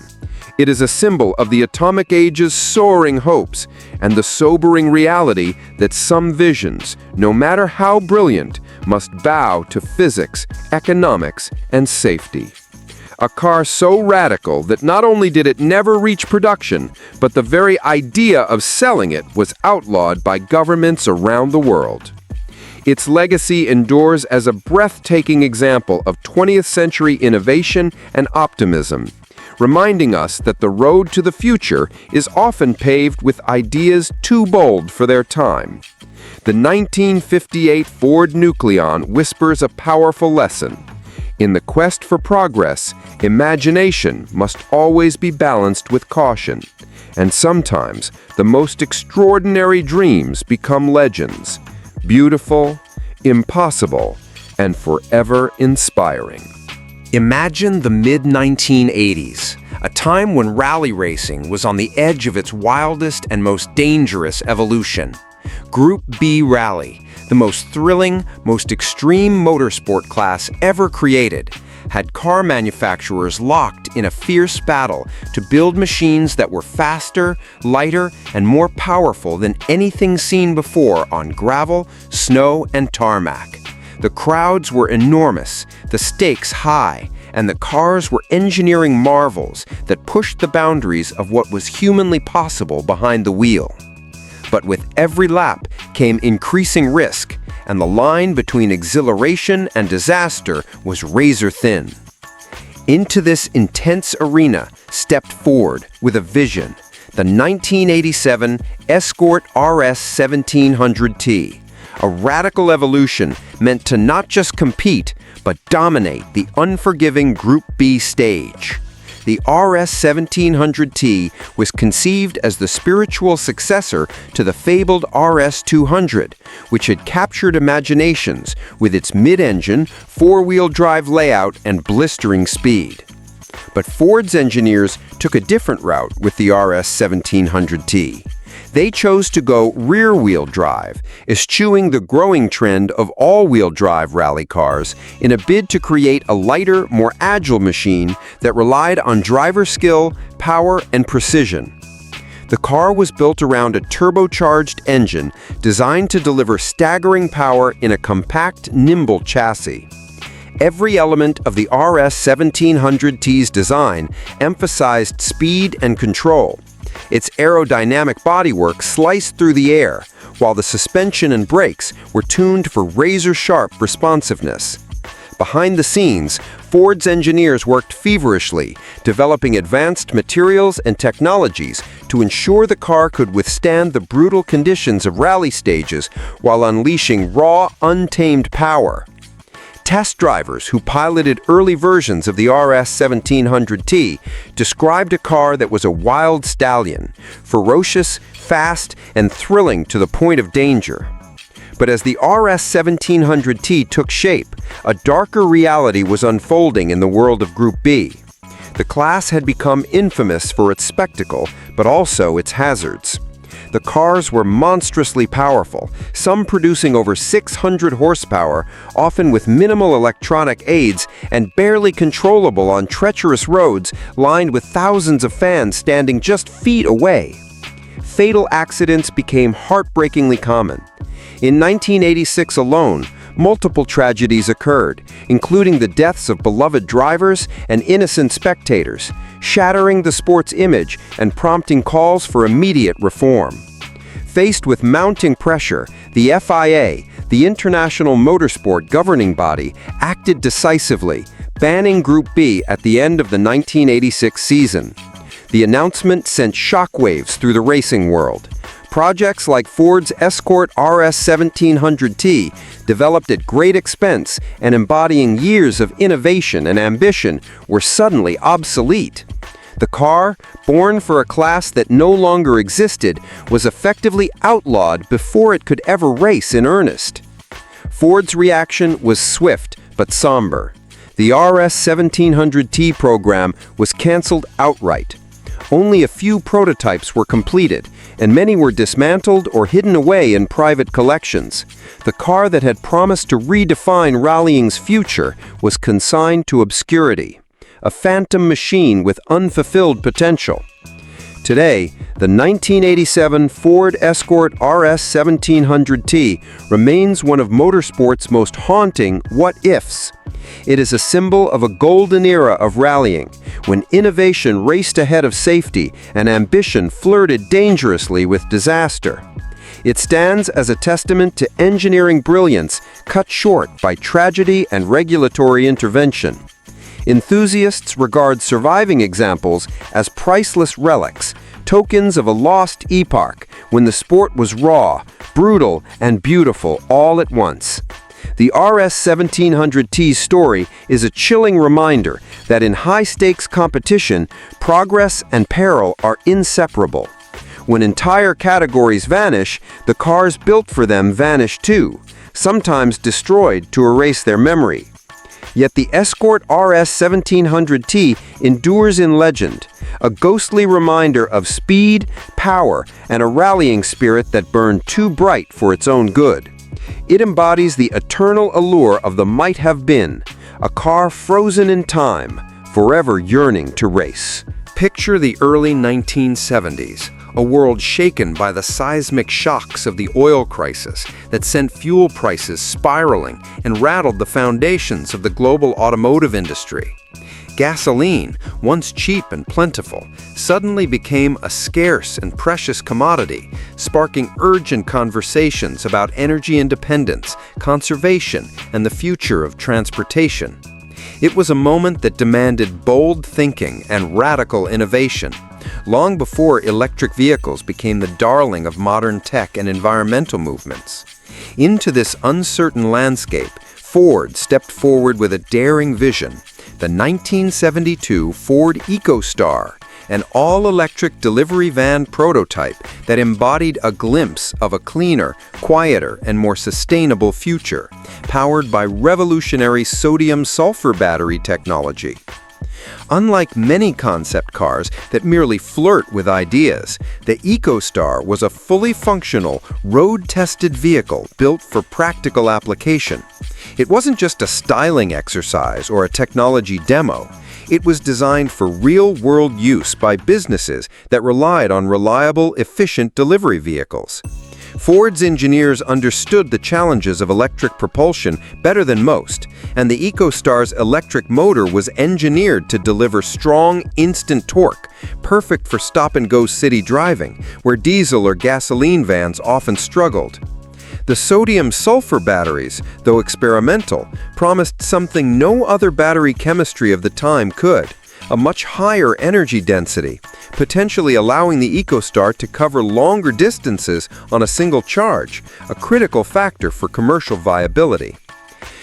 It is a symbol of the atomic age's soaring hopes and the sobering reality that some visions, no matter how brilliant, must bow to physics, economics, and safety. A car so radical that not only did it never reach production, but the very idea of selling it was outlawed by governments around the world. Its legacy endures as a breathtaking example of 20th century innovation and optimism, reminding us that the road to the future is often paved with ideas too bold for their time. The 1958 Ford Nucleon whispers a powerful lesson. In the quest for progress, imagination must always be balanced with caution. And sometimes, the most extraordinary dreams become legends. Beautiful, impossible, and forever inspiring. Imagine the mid-1980s, a time when rally racing was on the edge of its wildest and most dangerous evolution. Group B Rally, the most thrilling, most extreme motorsport class ever created, had car manufacturers locked in a fierce battle to build machines that were faster, lighter, and more powerful than anything seen before on gravel, snow, and tarmac. The crowds were enormous, the stakes high, and the cars were engineering marvels that pushed the boundaries of what was humanly possible behind the wheel. But with every lap came increasing risk, and the line between exhilaration and disaster was razor thin. Into this intense arena stepped Ford with a vision, the 1987 Escort RS 1700T, a radical evolution meant to not just compete, but dominate the unforgiving Group B stage. The RS 1700T was conceived as the spiritual successor to the fabled RS 200, which had captured imaginations with its mid-engine, four-wheel drive layout and blistering speed. But Ford's engineers took a different route with the RS 1700T. They chose to go rear-wheel drive, eschewing the growing trend of all-wheel drive rally cars in a bid to create a lighter, more agile machine that relied on driver skill, power, and precision. The car was built around a turbocharged engine designed to deliver staggering power in a compact, nimble chassis. Every element of the RS 1700T's design emphasized speed and control. Its aerodynamic bodywork sliced through the air, while the suspension and brakes were tuned for razor-sharp responsiveness. Behind the scenes, Ford's engineers worked feverishly, developing advanced materials and technologies to ensure the car could withstand the brutal conditions of rally stages while unleashing raw, untamed power. Test drivers who piloted early versions of the RS 1700T described a car that was a wild stallion, ferocious, fast, and thrilling to the point of danger. But as the RS 1700T took shape, a darker reality was unfolding in the world of Group B. The class had become infamous for its spectacle, but also its hazards. The cars were monstrously powerful, some producing over 600 horsepower, often with minimal electronic aids and barely controllable on treacherous roads lined with thousands of fans standing just feet away. Fatal accidents became heartbreakingly common. In 1986 alone, multiple tragedies occurred, including the deaths of beloved drivers and innocent spectators, shattering the sport's image and prompting calls for immediate reform. Faced with mounting pressure, the FIA, the International Motorsport Governing Body, acted decisively, banning Group B at the end of the 1986 season. The announcement sent shockwaves through the racing world. Projects like Ford's Escort RS 1700T, developed at great expense and embodying years of innovation and ambition, were suddenly obsolete. The car, born for a class that no longer existed, was effectively outlawed before it could ever race in earnest. Ford's reaction was swift but somber. The RS 1700T program was canceled outright. Only a few prototypes were completed, and many were dismantled or hidden away in private collections. The car that had promised to redefine rallying's future was consigned to obscurity, a phantom machine with unfulfilled potential. Today, the 1987 Ford Escort RS 1700T remains one of motorsport's most haunting what-ifs. It is a symbol of a golden era of rallying, when innovation raced ahead of safety and ambition flirted dangerously with disaster. It stands as a testament to engineering brilliance cut short by tragedy and regulatory intervention. Enthusiasts regard surviving examples as priceless relics, tokens of a lost epoch when the sport was raw, brutal, and beautiful all at once. The RS 1700T's story is a chilling reminder that in high-stakes competition, progress and peril are inseparable. When entire categories vanish, the cars built for them vanish too, sometimes destroyed to erase their memory. Yet the Escort RS 1700T endures in legend, a ghostly reminder of speed, power, and a rallying spirit that burned too bright for its own good. It embodies the eternal allure of the might-have-been, a car frozen in time, forever yearning to race. Picture the early 1970s, a world shaken by the seismic shocks of the oil crisis that sent fuel prices spiraling and rattled the foundations of the global automotive industry. Gasoline, once cheap and plentiful, suddenly became a scarce and precious commodity, sparking urgent conversations about energy independence, conservation, and the future of transportation. It was a moment that demanded bold thinking and radical innovation. Long before electric vehicles became the darling of modern tech and environmental movements. Into this uncertain landscape, Ford stepped forward with a daring vision, the 1972 Ford Ecostar, an all-electric delivery van prototype that embodied a glimpse of a cleaner, quieter, and more sustainable future, powered by revolutionary sodium-sulfur battery technology. Unlike many concept cars that merely flirt with ideas, the Ecostar was a fully functional, road-tested vehicle built for practical application. It wasn't just a styling exercise or a technology demo. It was designed for real-world use by businesses that relied on reliable, efficient delivery vehicles. Ford's engineers understood the challenges of electric propulsion better than most, and the Ecostar's electric motor was engineered to deliver strong, instant torque, perfect for stop-and-go city driving, where diesel or gasoline vans often struggled. The sodium-sulfur batteries, though experimental, promised something no other battery chemistry of the time could: a much higher energy density, potentially allowing the Ecostar to cover longer distances on a single charge, a critical factor for commercial viability.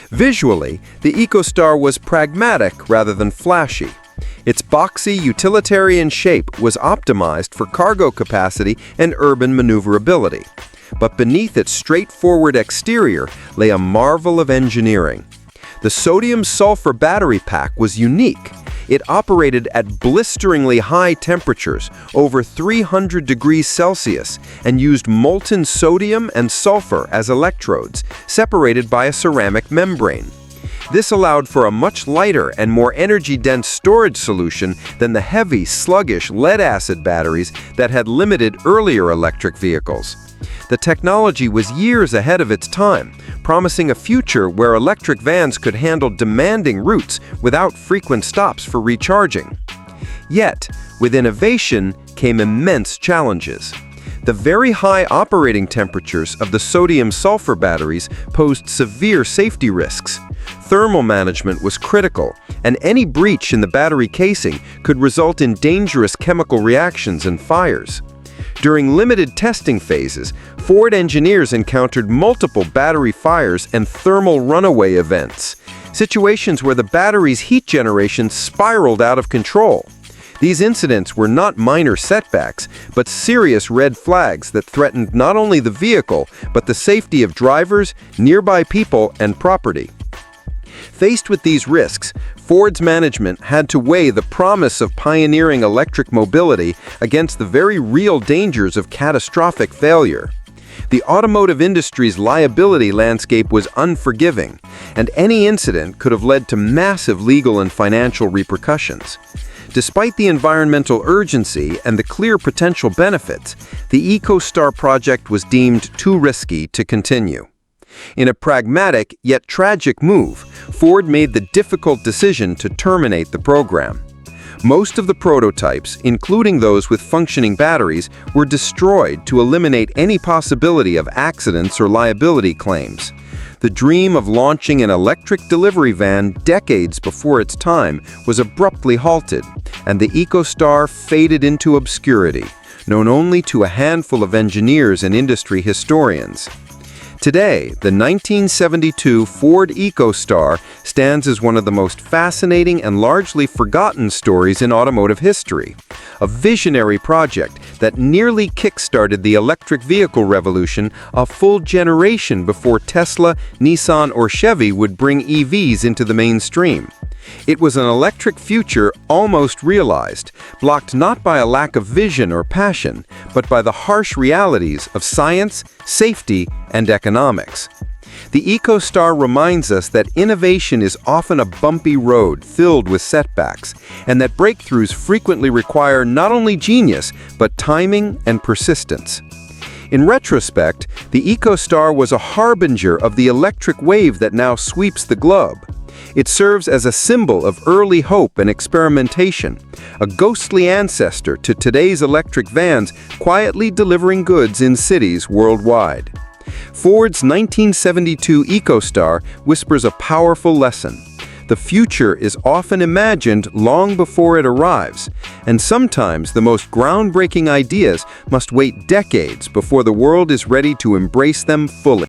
Visually, the Ecostar was pragmatic rather than flashy. Its boxy, utilitarian shape was optimized for cargo capacity and urban maneuverability. But beneath its straightforward exterior lay a marvel of engineering. The sodium-sulfur battery pack was unique. It operated at blisteringly high temperatures, over 300 degrees Celsius, and used molten sodium and sulfur as electrodes, separated by a ceramic membrane. This allowed for a much lighter and more energy-dense storage solution than the heavy, sluggish lead-acid batteries that had limited earlier electric vehicles. The technology was years ahead of its time, promising a future where electric vans could handle demanding routes without frequent stops for recharging. Yet, with innovation came immense challenges. The very high operating temperatures of the sodium-sulfur batteries posed severe safety risks. Thermal management was critical, and any breach in the battery casing could result in dangerous chemical reactions and fires. During limited testing phases, Ford engineers encountered multiple battery fires and thermal runaway events, situations where the battery's heat generation spiraled out of control. These incidents were not minor setbacks, but serious red flags that threatened not only the vehicle, but the safety of drivers, nearby people, and property. Faced with these risks, Ford's management had to weigh the promise of pioneering electric mobility against the very real dangers of catastrophic failure. The automotive industry's liability landscape was unforgiving, and any incident could have led to massive legal and financial repercussions. Despite the environmental urgency and the clear potential benefits, the Ecostar project was deemed too risky to continue. In a pragmatic yet tragic move, Ford made the difficult decision to terminate the program. Most of the prototypes, including those with functioning batteries, were destroyed to eliminate any possibility of accidents or liability claims. The dream of launching an electric delivery van decades before its time was abruptly halted, and the Ecostar faded into obscurity, known only to a handful of engineers and industry historians. Today, the 1972 Ford Ecostar stands as one of the most fascinating and largely forgotten stories in automotive history. A visionary project that nearly kick-started the electric vehicle revolution a full generation before Tesla, Nissan, or Chevy would bring EVs into the mainstream. It was an electric future almost realized, blocked not by a lack of vision or passion, but by the harsh realities of science, safety, and economics. The Ecostar reminds us that innovation is often a bumpy road filled with setbacks, and that breakthroughs frequently require not only genius, but timing and persistence. In retrospect, the Ecostar was a harbinger of the electric wave that now sweeps the globe. It serves as a symbol of early hope and experimentation, a ghostly ancestor to today's electric vans quietly delivering goods in cities worldwide. Ford's 1972 Ecostar whispers a powerful lesson. The future is often imagined long before it arrives, and sometimes the most groundbreaking ideas must wait decades before the world is ready to embrace them fully.